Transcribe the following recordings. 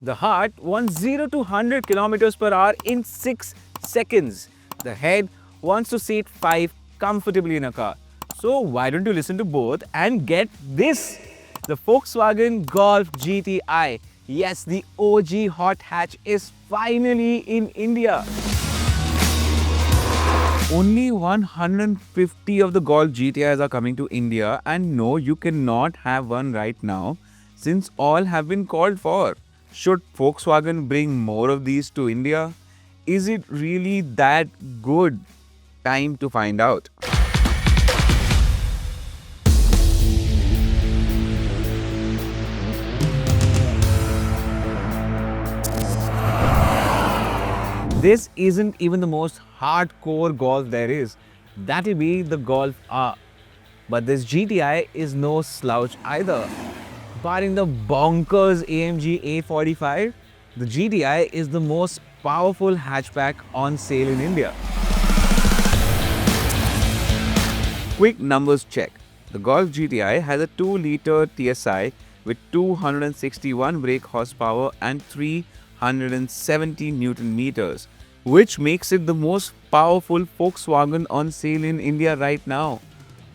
The heart wants 0 to 100 kilometers per hour in 6 seconds. The head wants to seat 5 comfortably in a car. So why don't you listen to both and get this? The Volkswagen Golf GTI. Yes, the OG hot hatch is finally in India. Only 150 of the Golf GTIs are coming to India, and no, you cannot have one right now since all have been called for. Should Volkswagen bring more of these to India? Is it really that good? Time to find out. This isn't even the most hardcore Golf there is. That'll be the Golf R. But this GTI is no slouch either. Barring the bonkers AMG A45, the GTI is the most powerful hatchback on sale in India. Quick numbers check. The Golf GTI has a 2-liter TSI with 261 brake horsepower and 370 Newton meters, which makes it the most powerful Volkswagen on sale in India right now.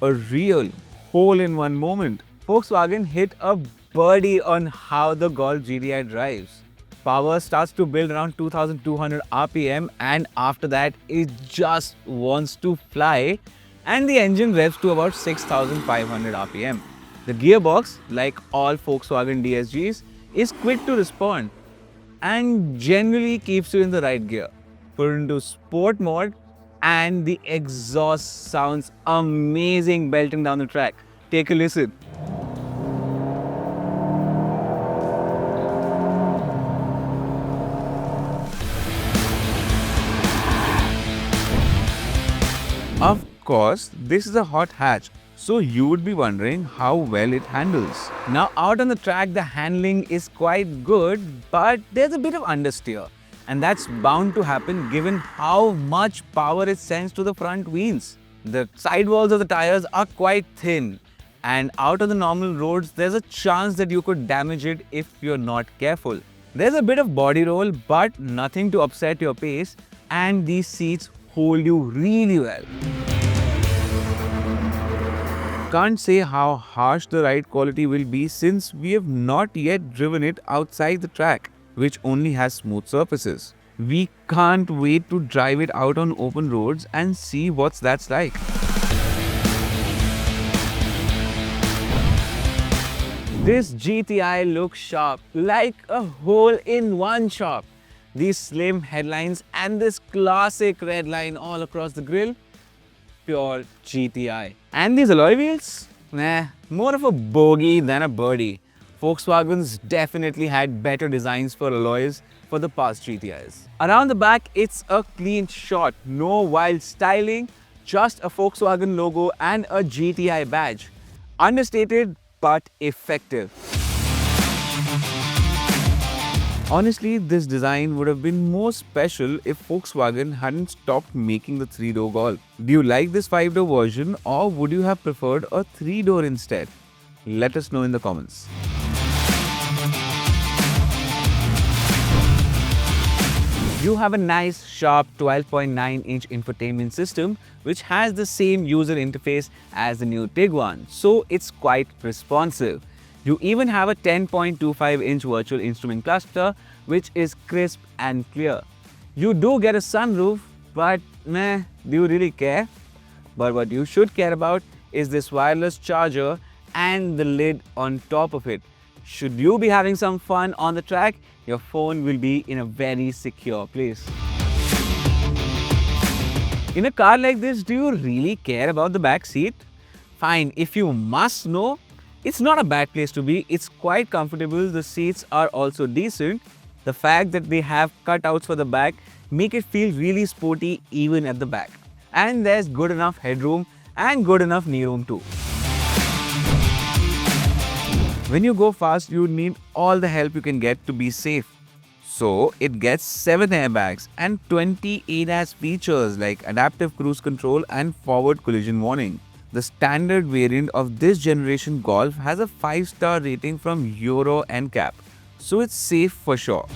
A real hole-in-one moment. Volkswagen hit a birdie on how the Golf GTI drives. Power starts to build around 2200 RPM, and after that it just wants to fly, and the engine revs to about 6500 RPM. The gearbox, like all Volkswagen DSGs, is quick to respond and generally keeps you in the right gear. Put it into sport mode and the exhaust sounds amazing belting down the track. Take a listen. Of course, this is a hot hatch, so you would be wondering how well it handles. Now out on the track, the handling is quite good, but there's a bit of understeer. And that's bound to happen given how much power it sends to the front wheels. The sidewalls of the tires are quite thin, and out on the normal roads, there's a chance that you could damage it if you're not careful. There's a bit of body roll, but nothing to upset your pace, and these seats hold you really well. Can't say how harsh the ride quality will be since we have not yet driven it outside the track, which only has smooth surfaces. We can't wait to drive it out on open roads and see what that's like. This GTI looks sharp, like a hole-in-one shop. These slim headlines and this classic red line all across the grille, pure GTI. And these alloy wheels? Nah, more of a bogey than a birdie. Volkswagen's definitely had better designs for alloys for the past GTIs. Around the back, it's a clean shot, no wild styling, just a Volkswagen logo and a GTI badge. Understated but effective. Honestly, this design would have been more special if Volkswagen hadn't stopped making the 3-door Golf. Do you like this 5-door version, or would you have preferred a 3-door instead? Let us know in the comments. You have a nice, sharp 12.9-inch infotainment system which has the same user interface as the new Tiguan, so it's quite responsive. You even have a 10.25-inch virtual instrument cluster which is crisp and clear. You do get a sunroof, but meh, do you really care? But what you should care about is this wireless charger and the lid on top of it. Should you be having some fun on the track, your phone will be in a very secure place. In a car like this, do you really care about the back seat? Fine, if you must know, it's not a bad place to be. It's quite comfortable. The seats are also decent. The fact that they have cutouts for the back make it feel really sporty even at the back. And there's good enough headroom and good enough knee room too. When you go fast, you need all the help you can get to be safe. So it gets 7 airbags and 20 ADAS features like adaptive cruise control and forward collision warning. The standard variant of this generation Golf has a 5-star rating from Euro NCAP. so it's safe for sure.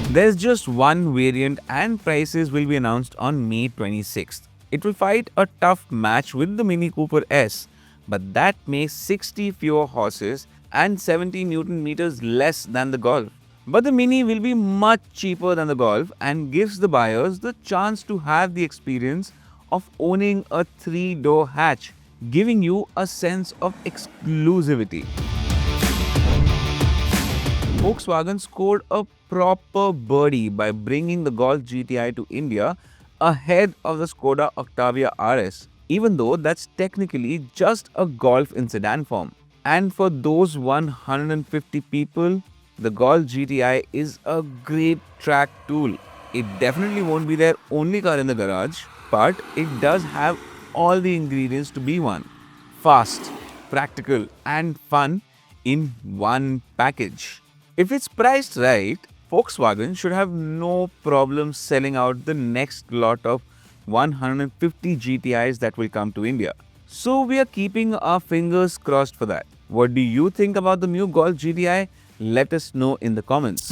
There's just one variant and prices will be announced on May 26th. It will fight a tough match with the Mini Cooper S, but that makes 60 fewer horses and 70 Newton meters less than the Golf. But the Mini will be much cheaper than the Golf and gives the buyers the chance to have the experience of owning a 3-door hatch, giving you a sense of exclusivity. Volkswagen scored a proper birdie by bringing the Golf GTI to India ahead of the Skoda Octavia RS, even though that's technically just a Golf in sedan form. And for those 150 people, the Golf GTI is a great track tool. It definitely won't be their only car in the garage, but it does have all the ingredients to be one. Fast, practical, and fun in one package. If it's priced right, Volkswagen should have no problem selling out the next lot of 150 GTIs that will come to India. So we are keeping our fingers crossed for that. What do you think about the new Golf GTI? Let us know in the comments.